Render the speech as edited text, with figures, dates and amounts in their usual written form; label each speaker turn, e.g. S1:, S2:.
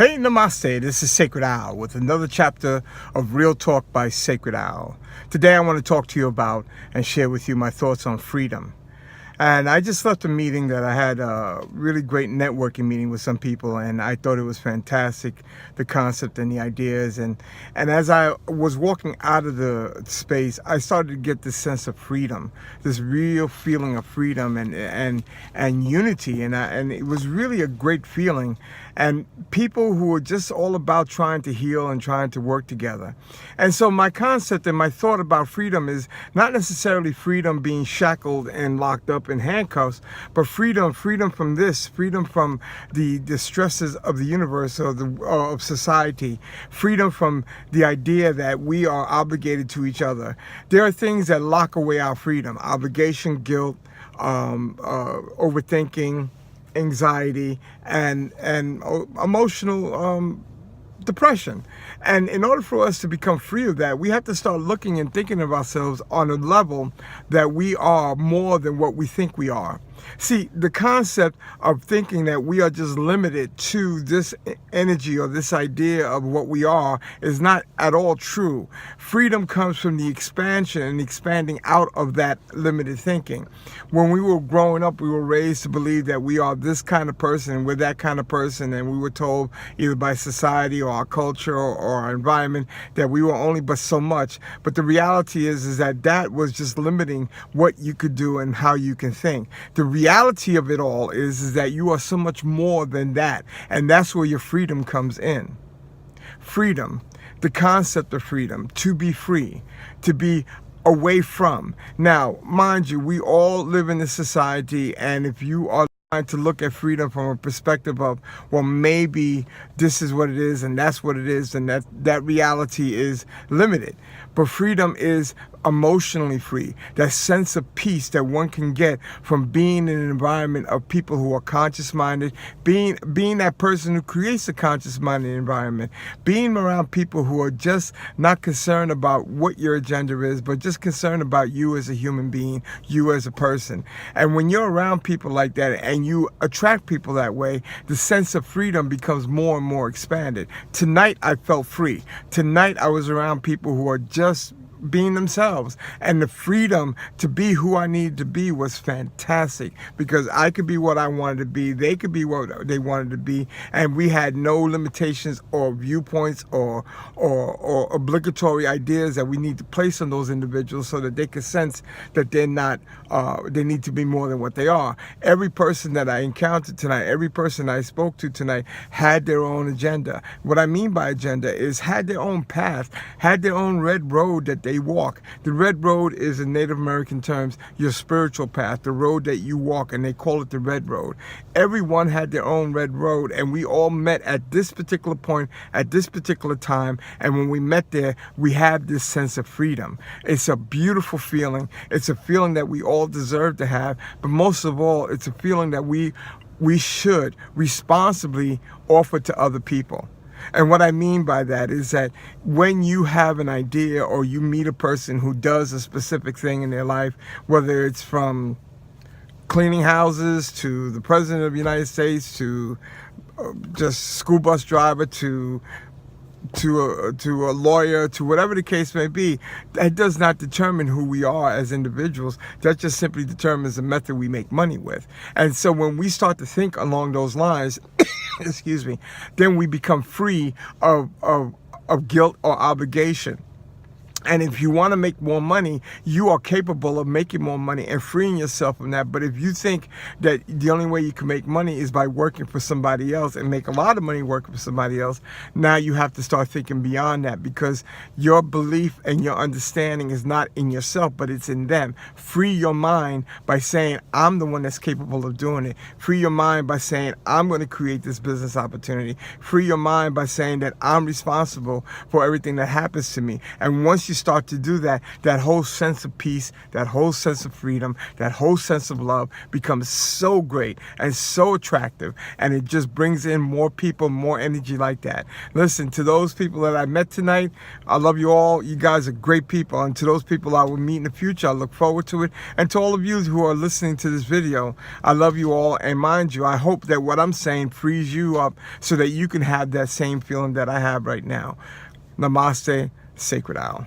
S1: Hey, namaste. This is Sacredowl with another chapter of Real Talk by Sacredowl. Today I want to talk to you about and share with you my thoughts on freedom. And I just left a meeting that I had a really great networking meeting with some people, and I thought it was fantastic, the concept and the ideas. And as I was walking out of the space, I started to get this sense of freedom, this real feeling of freedom and unity. And it was really a great feeling. And people who were just all about trying to heal and trying to work together. And so my concept and my thought about freedom is not necessarily freedom being shackled and locked up in handcuffs, but freedom from this, freedom from the stresses of the universe or of society, freedom from the idea that we are obligated to each other. There are things that lock away our freedom: obligation, guilt, overthinking, anxiety, and emotional depression. And in order for us to become free of that, we have to start looking and thinking of ourselves on a level that we are more than what we think we are. See, the concept of thinking that we are just limited to this energy or this idea of what we are is not at all true. Freedom comes from the expansion and expanding out of that limited thinking. When we were growing up, we were raised to believe that we are this kind of person and we're that kind of person, and we were told either by society or our culture or our environment that we were only but so much. But the reality is that was just limiting what you could do and how you can think. The reality of it all is that you are so much more than that, and that's where your freedom comes in. Freedom, the concept of freedom, to be free, to be away from. Now, mind you, we all live in this society, and if you are trying to look at freedom from a perspective of, well, maybe this is what it is and that's what it is, and that reality is limited. But freedom is emotionally free, that sense of peace that one can get from being in an environment of people who are conscious-minded, being that person who creates a conscious-minded environment, being around people who are just not concerned about what your agenda is, but just concerned about you as a human being, you as a person. And when you're around people like that and you attract people that way, the sense of freedom becomes more and more expanded. Tonight I felt free. Tonight I was around people who are just being themselves, and the freedom to be who I needed to be was fantastic, because I could be what I wanted to be, they could be what they wanted to be, and we had no limitations or viewpoints or obligatory ideas that we need to place on those individuals so that they can sense that they're not they need to be more than what they are. Every person that I encountered tonight, every person I spoke to tonight had their own agenda. What I mean by agenda is had their own path, had their own red road that they walk. The red road is, in Native American terms, your spiritual path, the road that you walk, and they call it the red road. Everyone had their own red road, and we all met at this particular point, at this particular time, and when we met there, we have this sense of freedom. It's a beautiful feeling. It's a feeling that we all deserve to have, but most of all, it's a feeling that we should responsibly offer to other people. And what I mean by that is that when you have an idea or you meet a person who does a specific thing in their life, whether it's from cleaning houses to the President of the United States to just school bus driver to a lawyer, to whatever the case may be, that does not determine who we are as individuals. That just simply determines the method we make money with. And so when we start to think along those lines, excuse me, then we become free of guilt or obligation. And if you want to make more money, you are capable of making more money and freeing yourself from that. But if you think that the only way you can make money is by working for somebody else and make a lot of money working for somebody else, now you have to start thinking beyond that, because your belief and your understanding is not in yourself, but it's in them. Free your mind by saying, I'm the one that's capable of doing it. Free your mind by saying, I'm going to create this business opportunity. Free your mind by saying that I'm responsible for everything that happens to me. And once you start to do that, that whole sense of peace, that whole sense of freedom, that whole sense of love becomes so great and so attractive, and it just brings in more people, more energy like that. Listen, to those people that I met tonight, I love you all. You guys are great people, and to those people I will meet in the future, I look forward to it. And to all of you who are listening to this video, I love you all, and mind you, I hope that what I'm saying frees you up so that you can have that same feeling that I have right now. Namaste, Sacred Owl.